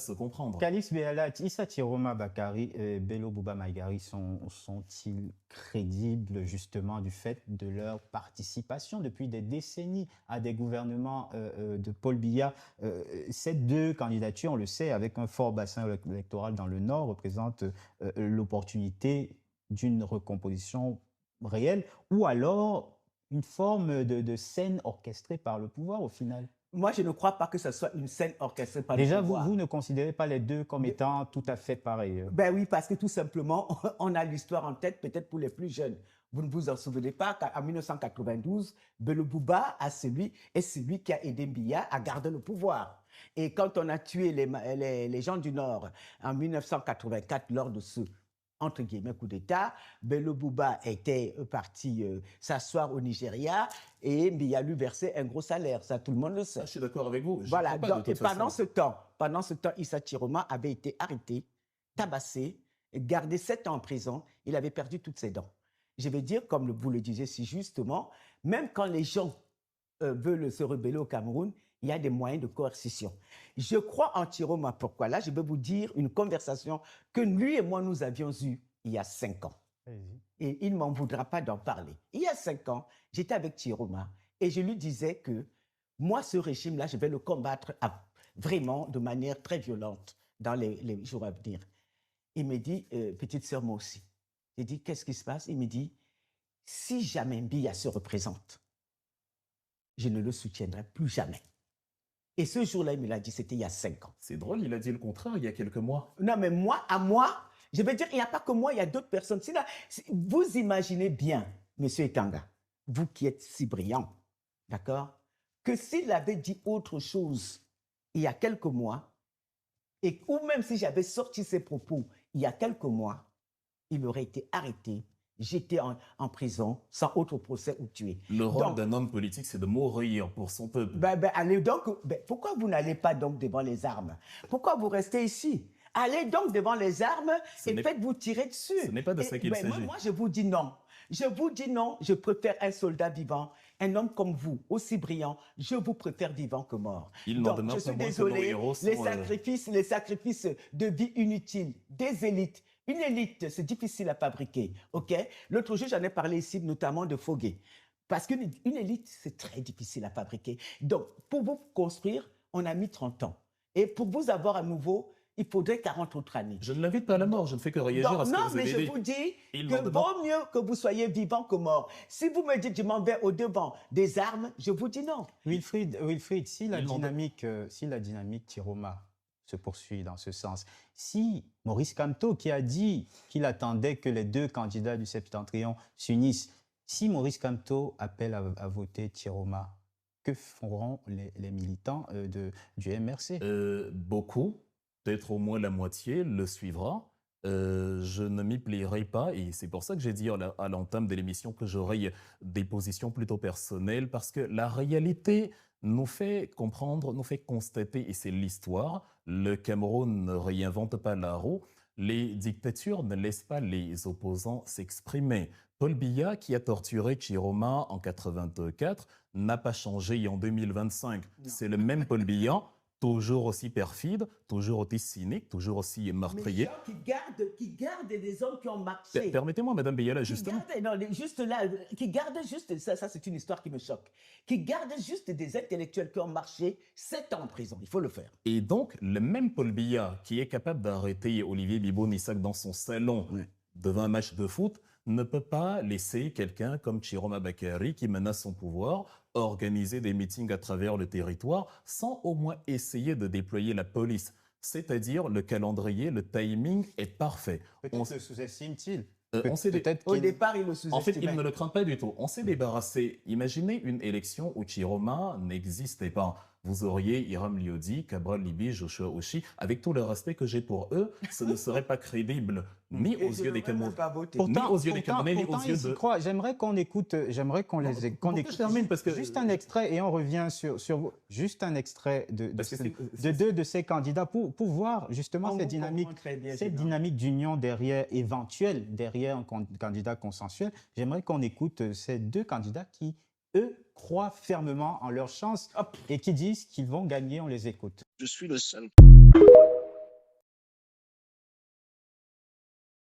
se comprendre. Calix Béalat, Issa Tiroma Bakari et Bello Bouba Maïgari sont-ils crédibles justement du fait de leur participation depuis des décennies à des gouvernements de Paul Biya? Ces deux candidatures, on le sait, avec un fort bassin électoral dans le Nord, représentent l'opportunité d'une recomposition réelle ou alors une forme de scène orchestrée par le pouvoir au final. Moi, je ne crois pas que ce soit une scène orchestrée par Déjà, le pouvoir. vous ne considérez pas les deux comme étant tout à fait pareils? Ben oui, parce que tout simplement, on a l'histoire en tête, peut-être pour les plus jeunes. Vous ne vous en souvenez pas qu'en 1992, Bello Bouba est celui qui a aidé Biya à garder le pouvoir. Et quand on a tué les gens du Nord en 1984 lors de ce entre guillemets coup d'État, Bello Bouba était parti s'asseoir au Nigeria et Biya lui versait un gros salaire. Ça, tout le monde le sait. Ah, je suis d'accord avec vous. Voilà. Donc, et pendant ce temps, Issa Tiroma avait été arrêté, tabassé, gardé 7 ans en prison. Il avait perdu toutes ses dents. Je vais dire, comme vous le disiez si justement, même quand les gens veulent se rebeller au Cameroun, il y a des moyens de coercition. Je crois en Tiroma. Pourquoi? Là, je vais vous dire une conversation que lui et moi, nous avions eue il y a 5 ans. Et il ne m'en voudra pas d'en parler. Il y a 5 ans, j'étais avec Tiroma et je lui disais que moi, ce régime-là, je vais le combattre vraiment de manière très violente dans les jours à venir. Il me dit, petite sœur, moi aussi. J'ai dit, qu'est-ce qui se passe? Il me dit, si jamais Biya se représente, je ne le soutiendrai plus jamais. Et ce jour-là, il me l'a dit, c'était il y a 5 ans. C'est drôle, il a dit le contraire il y a quelques mois. Non, mais moi, je vais dire, il n'y a pas que moi, il y a d'autres personnes. Vous imaginez bien, monsieur Etanga, vous qui êtes si brillant, d'accord, que s'il avait dit autre chose il y a quelques mois, ou même si j'avais sorti ses propos il y a quelques mois, il aurait été arrêté, jeté en prison, sans autre procès ou tué. Le rôle d'un homme politique, c'est de mourir pour son peuple. Allez donc, pourquoi vous n'allez pas donc devant les armes? Pourquoi vous restez ici? Allez donc devant les armes et faites-vous tirer dessus. Ce n'est pas de ça qu'il s'agit. Moi, je vous dis non. Je vous dis non, je préfère un soldat vivant, un homme comme vous, aussi brillant, je vous préfère vivant que mort. Donc, je suis désolé, les sacrifices de vie inutiles, des élites. Une élite, c'est difficile à fabriquer, ok? L'autre jour, j'en ai parlé ici, notamment de Foguet. Parce qu'une élite, c'est très difficile à fabriquer. Donc, pour vous construire, on a mis 30 ans. Et pour vous avoir à nouveau, il faudrait 40 autres années. Je ne l'invite pas à la mort, je ne fais que réagir à ce que vous avez dit. Non, mais je vous dis que vaut mieux que vous soyez vivant que mort. Si vous me dites que je m'en vais au-devant des armes, je vous dis non. Wilfried, si la dynamique Tiroma se poursuit dans ce sens, si Maurice Kamto, qui a dit qu'il attendait que les deux candidats du Septentrion s'unissent, si Maurice Kamto appelle à voter Tiroma, que feront les militants du MRC? Beaucoup. Peut-être au moins la moitié le suivra. Je ne m'y plierai pas et c'est pour ça que j'ai dit à l'entame de l'émission que j'aurai des positions plutôt personnelles parce que la réalité nous fait comprendre, nous fait constater, et c'est l'histoire, le Cameroun ne réinvente pas la roue, les dictatures ne laissent pas les opposants s'exprimer. Paul Biya, qui a torturé Chiroma en 1984, n'a pas changé en 2025. C'est le même Paul Biya, toujours aussi perfide, toujours aussi cynique, toujours aussi meurtrier. Mais qui gardent des hommes qui ont marché. Permettez-moi, Madame Béala, justement. Qui gardent juste, ça c'est une histoire qui me choque, qui gardent juste des intellectuels qui ont marché 7 ans en prison, il faut le faire. Et donc, le même Paul Biya qui est capable d'arrêter Olivier Bibo-Nissak dans son salon devant un match de foot, ne peut pas laisser quelqu'un comme Chiroma Bakari qui menace son pouvoir organiser des meetings à travers le territoire sans au moins essayer de déployer la police. C'est-à-dire le calendrier, le timing est parfait. Peut-être le sous-estime-t-il. Au départ, il le sous-estimait. En fait, il ne le craint pas du tout. On s'est débarrassé. Imaginez une élection où Chiroma n'existait pas. Vous auriez Hiram Liodi, Cabral Libi, Joshua Oshi. Avec tout le respect que j'ai pour eux, ce ne serait pas crédible, ni aux yeux des Camerounais, ni aux yeux des Camerounais, ni aux yeux de... J'aimerais qu'on écoute, je termine parce que... juste un extrait et on revient sur juste un extrait de deux de ces candidats pour voir justement cette dynamique d'union éventuelle derrière un candidat consensuel. J'aimerais qu'on écoute ces deux candidats qui, eux, croient fermement en leur chance et qui disent qu'ils vont gagner. On les écoute. Je suis le seul